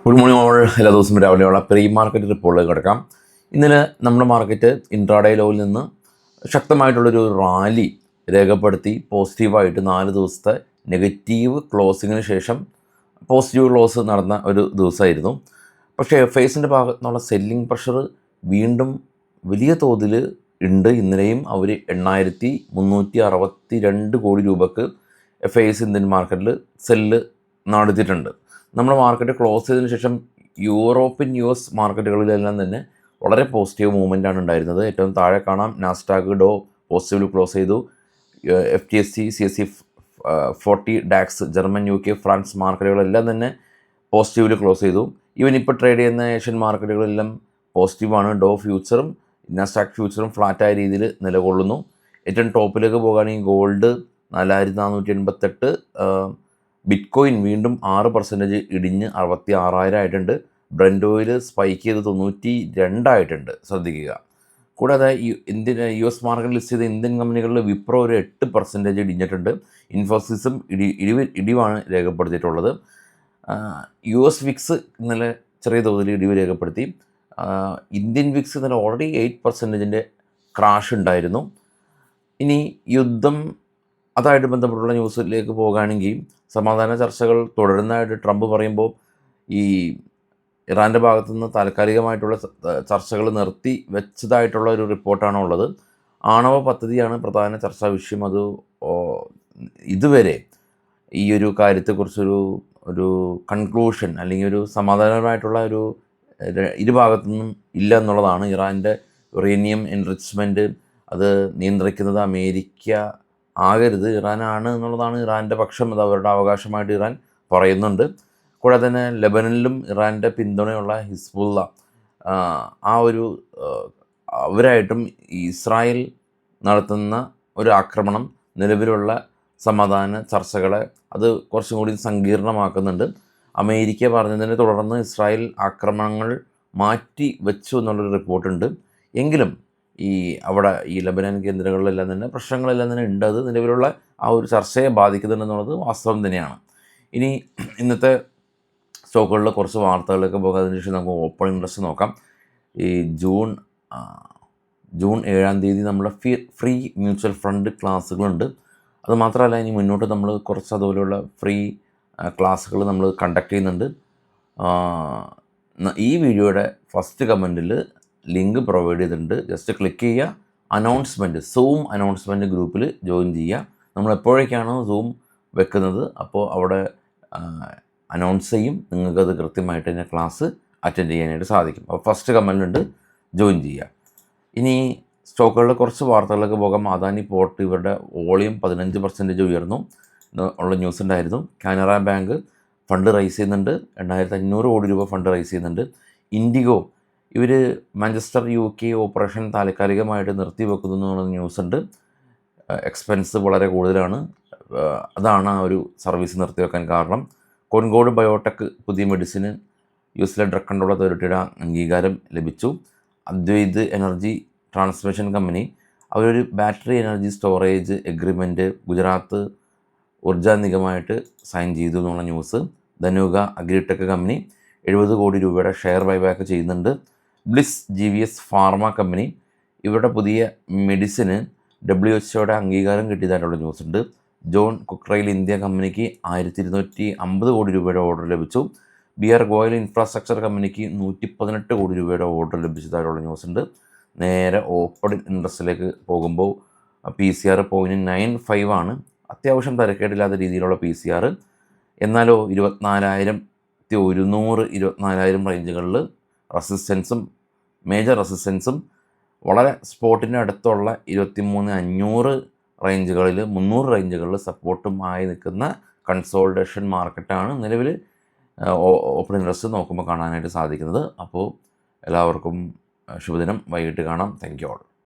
Good morning all. എല്ലാ ദിവസവും രാവിലെയുള്ള പ്രീ മാർക്കറ്റ് റിപ്പോർട്ടിലേക്ക് കിടക്കാം. ഇന്നലെ നമ്മുടെ മാർക്കറ്റ് ഇൻട്രാഡേ ലോയിൽ നിന്ന് ശക്തമായിട്ടുള്ളൊരു റാലി രേഖപ്പെടുത്തി പോസിറ്റീവായിട്ട് 4 ദിവസത്തെ നെഗറ്റീവ് ക്ലോസിങ്ങിന് ശേഷം പോസിറ്റീവ് ക്ലോസ് നടന്ന ഒരു ദിവസമായിരുന്നു. പക്ഷേ എഫ് ഐസിൻ്റെ ഭാഗത്തു നിന്നുള്ള സെല്ലിംഗ് പ്രഷർ വീണ്ടും വലിയ തോതിൽ ഉണ്ട്. ഇന്നലെയും അവർ 8,362 കോടി രൂപക്ക് എഫ് ഐസ് ഇന്ത്യൻ മാർക്കറ്റിൽ സെല്ല് നടത്തിയിട്ടുണ്ട്. നമ്മുടെ മാർക്കറ്റ് ക്ലോസ് ചെയ്തതിന് ശേഷം യൂറോപ്യൻ US മാർക്കറ്റുകളിലെല്ലാം തന്നെ വളരെ പോസിറ്റീവ് മൂവ്മെൻറ്റാണ് ഉണ്ടായിരുന്നത്. ഏറ്റവും താഴെ കാണാം നാസ്ഡാക്ക് ഡോ പോസിറ്റീവിൽ ക്ലോസ് ചെയ്തു. FTSE CSE 40 DAX German UK France മാർക്കറ്റുകളെല്ലാം തന്നെ പോസിറ്റീവിൽ ക്ലോസ് ചെയ്തു. ഈവൻ ഇപ്പോൾ ട്രേഡ് ചെയ്യുന്ന ഏഷ്യൻ മാർക്കറ്റുകളെല്ലാം പോസിറ്റീവാണ്. ഡോ ഫ്യൂച്ചറും നാസ്ഡാക്ക് ഫ്യൂച്ചറും ഫ്ലാറ്റായ രീതിയിൽ നിലകൊള്ളുന്നു. ഏറ്റവും ടോപ്പിലേക്ക് പോകുകയാണെങ്കിൽ ഗോൾഡ് 4488, ബിറ്റ്കോയിൻ വീണ്ടും 6% ഇടിഞ്ഞ് 66,000 ആയിട്ടുണ്ട്. ബ്രന്റ് ഓയിൽ സ്പൈക്ക് ചെയ്ത് 92 ആയിട്ടുണ്ട്, ശ്രദ്ധിക്കുക. കൂടാതെ US മാർക്കറ്റിൽ ലിസ്റ്റ് ചെയ്ത ഇന്ത്യൻ കമ്പനികളിൽ വിപ്രോ ഒരു 8% ഇടിഞ്ഞിട്ടുണ്ട്. ഇൻഫോസിസും ഇടിവാണ് രേഖപ്പെടുത്തിയിട്ടുള്ളത്. US വിക്സ് ഇന്നലെ ചെറിയ തോതിൽ ഇടിവ് രേഖപ്പെടുത്തി. ഇന്ത്യൻ വിക്സ് ഇന്നലെ ഓൾറെഡി 8% ക്രാഷ് ഉണ്ടായിരുന്നു. ഇനി യുദ്ധം അതായിട്ട് ബന്ധപ്പെട്ടുള്ള ന്യൂസിലേക്ക് പോകുകയാണെങ്കിൽ സമാധാന ചർച്ചകൾ തുടരുന്നതായിട്ട് ട്രംപ് പറയുമ്പോൾ ഈ ഇറാൻ്റെ ഭാഗത്തു നിന്ന് താൽക്കാലികമായിട്ടുള്ള ചർച്ചകൾ നിർത്തി വെച്ചതായിട്ടുള്ള ഒരു റിപ്പോർട്ടാണ് ഉള്ളത്. ആണവ പദ്ധതിയാണ് പ്രധാന ചർച്ചാ വിഷയം. അത് ഇതുവരെ ഈ ഒരു കാര്യത്തെക്കുറിച്ചൊരു കൺക്ലൂഷൻ അല്ലെങ്കിൽ ഒരു സമാധാനപരമായിട്ടുള്ള ഒരു ഇരുഭാഗത്തു നിന്നും ഇല്ല എന്നുള്ളതാണ്. ഇറാൻ്റെ യുറേനിയം എൻറിച്ച്മെൻറ്റ് അത് നിയന്ത്രിക്കുന്നത് അമേരിക്ക ആകരുത്, ഇറാനാണ് എന്നുള്ളതാണ് ഇറാൻ്റെ പക്ഷം. അത് അവരുടെ അവകാശമായിട്ട് ഇറാൻ പറയുന്നുണ്ട്. കൂടാതെ തന്നെ ലെബനനിലും ഇറാൻ്റെ പിന്തുണയുള്ള ഹിസ്ബുള്ള അവരായിട്ടും ഇസ്രായേൽ നടത്തുന്ന ഒരു ആക്രമണം നിലവിലുള്ള സമാധാന ചർച്ചകളെ അത് കുറച്ചും കൂടി സങ്കീർണമാക്കുന്നുണ്ട്. അമേരിക്ക പറഞ്ഞതിനെ തുടർന്ന് ഇസ്രായേൽ ആക്രമണങ്ങൾ മാറ്റി വെച്ചു എന്നുള്ളൊരു റിപ്പോർട്ടുണ്ട്. എങ്കിലും അവിടെ ഈ ലെബനൻ കേന്ദ്രങ്ങളിലെല്ലാം തന്നെ പ്രശ്നങ്ങളെല്ലാം തന്നെ ഉണ്ട്. അത് നിലവിലുള്ള ആ ഒരു ചർച്ചയെ ബാധിക്കുന്നുണ്ടെന്നുള്ളത് വാസ്തവം തന്നെയാണ്. ഇനി ഇന്നത്തെ സ്റ്റോക്കുകളിൽ കുറച്ച് വാർത്തകളിലേക്ക് പോകാം. അതിനുശേഷം നമുക്ക് ഓപ്പൺ ഇൻട്രസ്റ്റ് നോക്കാം. ഈ ജൂൺ 7-ാം തീയതി നമ്മുടെ ഫ്രീ മ്യൂച്വൽ ഫണ്ട് ക്ലാസ്സുകളുണ്ട്. അതുമാത്രമല്ല ഇനി മുന്നോട്ട് നമ്മൾ കുറച്ച് അതുപോലെയുള്ള ഫ്രീ ക്ലാസ്സുകൾ നമ്മൾ കണ്ടക്ട് ചെയ്യുന്നുണ്ട്. ഈ വീഡിയോയുടെ ഫസ്റ്റ് കമൻറ്റിൽ ലിങ്ക് പ്രൊവൈഡ് ചെയ്തിട്ടുണ്ട്. ജസ്റ്റ് ക്ലിക്ക് ചെയ്യുക. അനൗൺസ്മെൻറ്റ് സൂം അനൗൺസ്മെൻറ്റ് ഗ്രൂപ്പിൽ ജോയിൻ ചെയ്യുക. നമ്മൾ എപ്പോഴേക്കാണോ സൂം വെക്കുന്നത് അപ്പോൾ അവിടെ അനൗൺസ് ചെയ്യും. നിങ്ങൾക്കത് കൃത്യമായിട്ട് തന്നെ ക്ലാസ് അറ്റൻഡ് ചെയ്യാനായിട്ട് സാധിക്കും. അപ്പോൾ ഫസ്റ്റ് കമൻറ്റിലുണ്ട്, ജോയിൻ ചെയ്യുക. ഇനി സ്റ്റോക്കുകളുടെ കുറച്ച് വാർത്തകളിലേക്ക് പോകാം. അദാനി പോർട്ട് ഇവരുടെ വോളിയം 15% ഉയർന്നു ഉള്ള ന്യൂസ് ഉണ്ടായിരുന്നു. കാനറ ബാങ്ക് ഫണ്ട് റൈസ് ചെയ്യുന്നുണ്ട്. 2,500 കോടി രൂപ ഫണ്ട് റൈസ് ചെയ്യുന്നുണ്ട്. ഇൻഡിഗോ ഇവർ മാഞ്ചസ്റ്റർ UK ഓപ്പറേഷൻ താൽക്കാലികമായിട്ട് നിർത്തിവെക്കുന്നു എന്നുള്ള ന്യൂസ് ഉണ്ട്. എക്സ്പെൻസ് വളരെ കൂടുതലാണ്, അതാണ് ആ ഒരു സർവീസ് നിർത്തിവെക്കാൻ കാരണം. കോൺകോഡ് ബയോടെക് പുതിയ മെഡിസിന് US ഡ്രഗ് കൺട്രോൾ അതോറിറ്റിയുടെ അംഗീകാരം ലഭിച്ചു. അദ്വൈത് എനർജി ട്രാൻസ്മിഷൻ കമ്പനി അവരൊരു battery energy storage agreement Gujarat Urja നിഗമായിട്ട് sign ചെയ്തു എന്നുള്ള ന്യൂസ്. ധനുക അഗ്രിടെക് കമ്പനി 70 കോടി രൂപയുടെ ഷെയർ ബൈബാക്ക് ചെയ്യുന്നുണ്ട്. ബ്ലിസ് GVS ഫാർമ കമ്പനി ഇവരുടെ പുതിയ മെഡിസിന് WHO അംഗീകാരം കിട്ടിയതായിട്ടുള്ള ന്യൂസ് ഉണ്ട്. ജോൺ കുക്രൈൽ ഇന്ത്യ കമ്പനിക്ക് 1,250 കോടി രൂപയുടെ ഓർഡർ ലഭിച്ചു. BR ഗോയൽ ഇൻഫ്രാസ്ട്രക്ചർ കമ്പനിക്ക് 118 കോടി രൂപയുടെ ഓർഡർ ലഭിച്ചതായിട്ടുള്ള ന്യൂസ് ഉണ്ട്. നേരെ ഓപ്പൺ ഇൻട്രസ്റ്റിലേക്ക് പോകുമ്പോൾ PCR 0.95 ആണ്. അത്യാവശ്യം തരക്കേടില്ലാത്ത രീതിയിലുള്ള PCR. എന്നാലോ 24,100 റേഞ്ചുകളിൽ റെസിസ്റ്റൻസും മേജർ റെസിസ്റ്റൻസും വളരെ സ്പോട്ടിൻ്റെ അടുത്തുള്ള 23,500 റേഞ്ചുകളിൽ 300 റേഞ്ചുകളിൽ സപ്പോർട്ടുമായി നിൽക്കുന്ന കൺസോൾട്ടേഷൻ മാർക്കറ്റാണ് നിലവിൽ ഓപ്പൺ ഇൻട്രസ്റ്റ് നോക്കുമ്പോൾ കാണാനായിട്ട് സാധിക്കുന്നത്. അപ്പോൾ എല്ലാവർക്കും ശുഭദിനം. വൈകിട്ട് കാണാം. Thank you all.